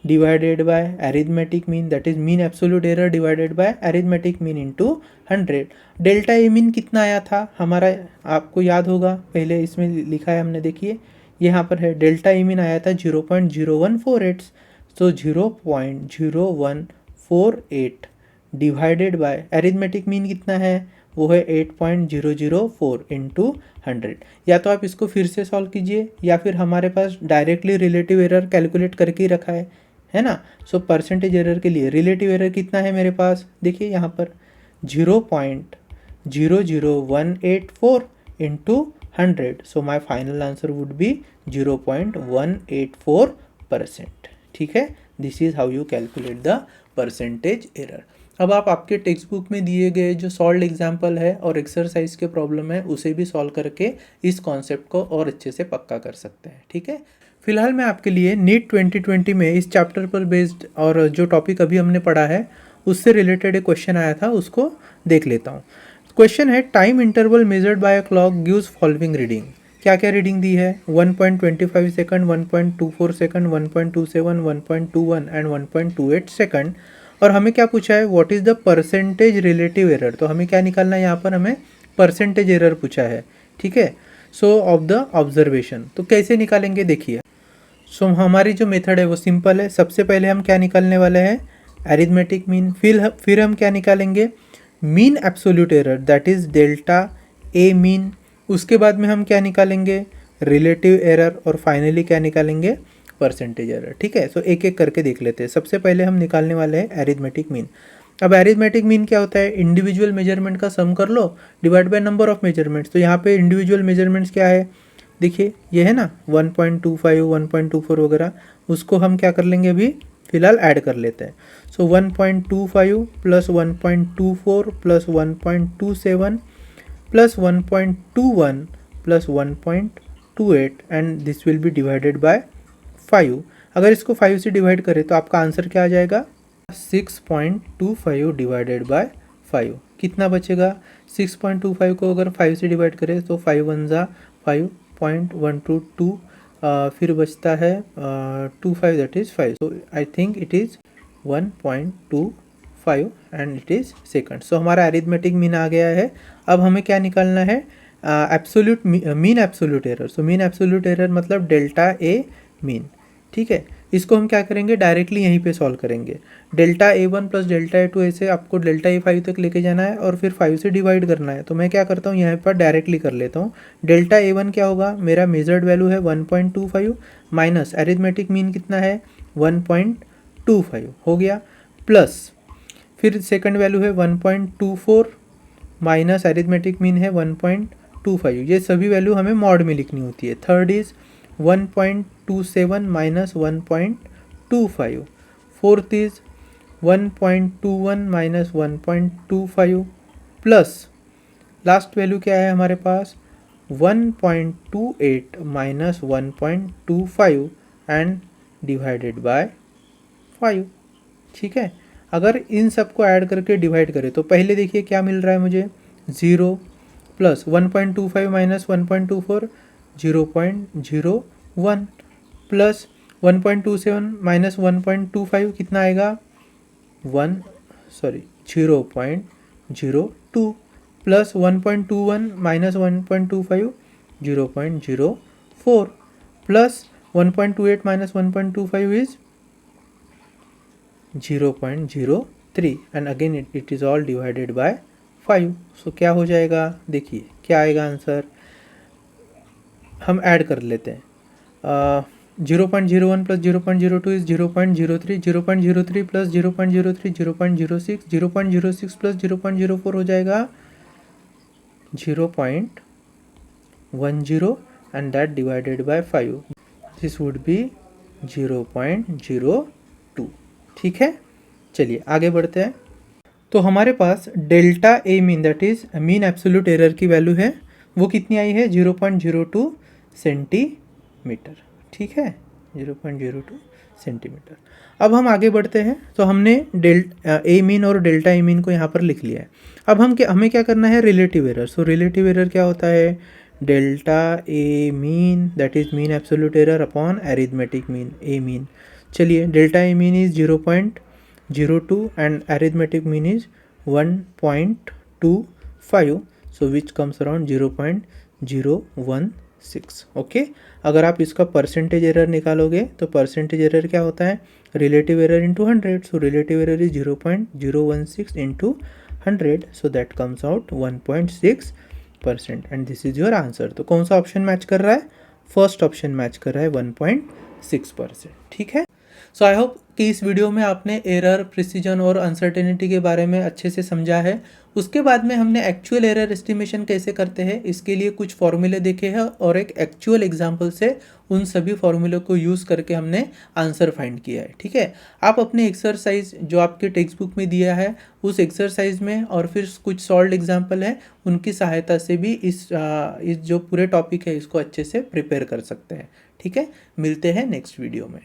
divided by arithmetic mean, that is mean absolute error divided by arithmetic mean into 100। Delta A mean कितना आया था हमारा, आपको याद होगा, पहले इसमें लिखा है हमने, देखिए यहाँ पर है, डेल्टा ए मीन आया था 0.0148। So 0.0148 divided by arithmetic mean कितना है, वो है 8.004 इंटू 100। या तो आप इसको फिर से सॉल्व कीजिए, या फिर हमारे पास डायरेक्टली रिलेटिव एरर कैलकुलेट करके ही रखा है ना। सो परसेंटेज एरर के लिए रिलेटिव एरर कितना है मेरे पास, देखिए यहाँ पर 0.00184 into 100। So my final answer would be 0.184%। ठीक है, this is how you calculate the percentage error. अब आप आपके टेक्स्ट बुक में दिए गए जो सॉल्व एग्जाम्पल है और एक्सरसाइज के प्रॉब्लम है उसे भी सॉल्व करके इस कॉन्सेप्ट को और अच्छे से पक्का कर सकते हैं। ठीक है, फिलहाल मैं आपके लिए नीट 2020 में इस चैप्टर पर बेस्ड और जो टॉपिक अभी हमने पढ़ा है उससे रिलेटेड एक क्वेश्चन आया था, उसको देख लेता हूँ। क्वेश्चन है, time interval measured by a clock gives following reading. क्या क्या रीडिंग दी है, 1.25 सेकंड, 1.24 सेकंड, 1.27, 1.21 एंड 1.28 सेकंड। और हमें क्या पूछा है, what is the percentage relative error. तो हमें क्या निकालना है, यहाँ पर हमें परसेंटेज एरर पूछा है। ठीक है, सो ऑफ द ऑब्जर्वेशन। तो कैसे निकालेंगे, देखिए। सो हमारी जो मेथड है वो सिंपल है। सबसे पहले हम क्या निकालने वाले हैं, अरिथमेटिक मीन। फिर हम क्या निकालेंगे, mean absolute error, that is delta A mean. उसके बाद में हम क्या निकालेंगे, रिलेटिव एरर, और फाइनली क्या निकालेंगे, परसेंटेज एरर। ठीक है, सो एक एक करके देख लेते हैं। सबसे पहले हम निकालने वाले हैं अरिथमेटिक मीन। अब अरिथमेटिक मीन क्या होता है, इंडिविजुअल मेजरमेंट का सम कर लो divide by number of measurements. तो यहाँ पे इंडिविजुअल मेजरमेंट्स क्या है, देखिए ये है ना 1.25, 1.24 वगैरह, उसको हम क्या कर लेंगे, अभी फिलहाल ऐड कर लेते हैं। सो 1.25 plus 1.24 plus 1.27 plus 1.21 plus 1.28 and this will be divided by 5। अगर इसको 5 से डिवाइड करें तो आपका आंसर क्या आ जाएगा, 6.25 डिवाइडेड बाय 5। कितना बचेगा, 6.25 को अगर 5 से डिवाइड करें तो 5 1 जा 5.122, फिर बचता है 25, that is 5। So I think it is 1.25 and it is second. सो हमारा अरिथमेटिक मीन आ गया है। अब हमें क्या निकालना है, absolute mean absolute error. So mean absolute error मतलब डेल्टा ए मीन। ठीक है, इसको हम क्या करेंगे, डायरेक्टली यहीं पे सॉल्व करेंगे। Delta A1 plus delta A2 ऐसे आपको डेल्टा A5 तक लेके जाना है और फिर 5 से डिवाइड करना है। तो मैं क्या करता हूँ, यहाँ पर डायरेक्टली कर लेता हूँ। डेल्टा A1 क्या होगा, मेरा मेजर्ड वैल्यू है 1.25 माइनस अरिथमेटिक मीन कितना है 1.25 हो गया। प्लस फिर सेकंड वैल्यू है 1.24 माइनस अरिथमेटिक मीन है 1.25, ये सभी वैल्यू हमें मॉड में लिखनी होती है। Third is 1.27 minus 1.25, fourth is 1.21 minus 1.25 plus last value क्या है हमारे पास 1.28 माइनस 1.25 एंड डिवाइडेड बाय 5। ठीक है, अगर इन सबको ऐड करके डिवाइड करें तो पहले देखिए क्या मिल रहा है मुझे 0 प्लस 1.25 माइनस 1.24 0.01 प्लस 1.27 माइनस 1.25 कितना आएगा 0.02 plus 1.21 minus 1.25 0.04 plus 1.28 minus 1.25 is 0.03 and again it is all divided by 5। सो क्या हो जाएगा, देखिए क्या आएगा आंसर, हम ऐड कर लेते हैं 0.01 प्लस 0.02 इज 0.03, 0.03 प्लस 0.03 0.06, 0.06 प्लस 0.04 हो जाएगा 0.10 and that divided by 5, this would be 0.02। ठीक है, चलिए आगे बढ़ते हैं। तो हमारे पास delta A mean that is mean absolute error की वैल्यू है, वो कितनी आई है 0.02 सेंटीमीटर। ठीक है, 0.02 सेंटीमीटर। अब हम आगे बढ़ते हैं। तो हमने ए मीन और डेल्टा ए मीन को यहाँ पर लिख लिया है। अब हमें क्या करना है, relative error. So relative error क्या होता है, delta A mean that is mean absolute error upon arithmetic mean A mean. चलिए delta A mean is 0.02 and arithmetic mean is 1.25, so which comes around 0.016। Okay, अगर आप इसका percentage error निकालोगे तो percentage error क्या होता है, relative error into 100, so relative error is 0.016 into 100, so that comes out 1.6% and this is your answer. तो कौन सा ऑप्शन मैच कर रहा है, फर्स्ट ऑप्शन मैच कर रहा है 1.6%। ठीक है, सो आई होप कि इस वीडियो में आपने एरर, प्रिसीजन और अनसर्टेनिटी के बारे में अच्छे से समझा है। उसके बाद में हमने एक्चुअल एरर एस्टिमेशन कैसे करते हैं इसके लिए कुछ फॉर्मूले देखे हैं और एक एक्चुअल एग्जांपल से उन सभी फॉर्मूले को यूज़ करके हमने आंसर फाइंड किया है। ठीक है, आप अपने एक्सरसाइज जो आपके टेक्स्ट बुक में दिया है उस एक्सरसाइज में और फिर कुछ सॉल्व्ड एग्जाम्पल है उनकी सहायता से भी इस जो पूरे टॉपिक है इसको अच्छे से प्रिपेयर कर सकते हैं। ठीक है, मिलते हैं नेक्स्ट वीडियो में।